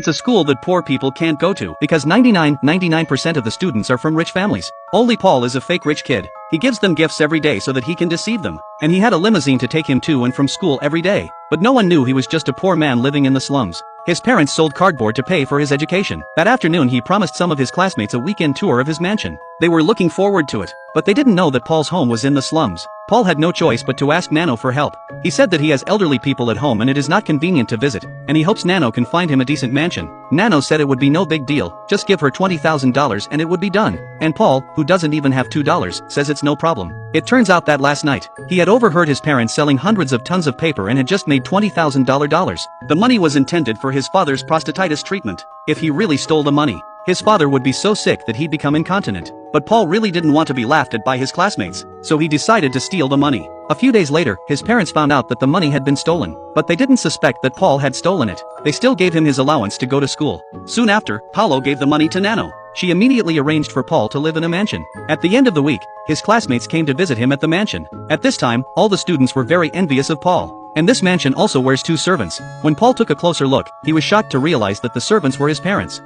It's a school that poor people can't go to because 99% of the students are from rich families. Only Paul is a fake rich kid. He gives them gifts every day so that he can deceive them. And he had a limousine to take him to and from school every day. But no one knew he was just a poor man living in the slums. His parents sold cardboard to pay for his education. That afternoon he promised some of his classmates a weekend tour of his mansion. They were looking forward to it, but they didn't know that Paul's home was in the slums. Paul had no choice but to ask Nano for help. He said that he has elderly people at home and it is not convenient to visit, and he hopes Nano can find him a decent mansion. Nano said it would be no big deal, just give her $20,000 and it would be done. And Paul, who doesn't even have $2, says it's no problem. It turns out that last night, he had overheard his parents selling hundreds of tons of paper and had just made $20,000. The money was intended for his father's prostatitis treatment. If he really stole the money, his father would be so sick that he'd become incontinent. But Paul really didn't want to be laughed at by his classmates, so he decided to steal the money. A few days later, his parents found out that the money had been stolen, but they didn't suspect that Paul had stolen it. They still gave him his allowance to go to school. Soon after, Paolo gave the money to Nano. She immediately arranged for Paul to live in a mansion. At the end of the week, his classmates came to visit him at the mansion. At this time, all the students were very envious of Paul. And this mansion also wears 2 servants. When Paul took a closer look, he was shocked to realize that the servants were his parents.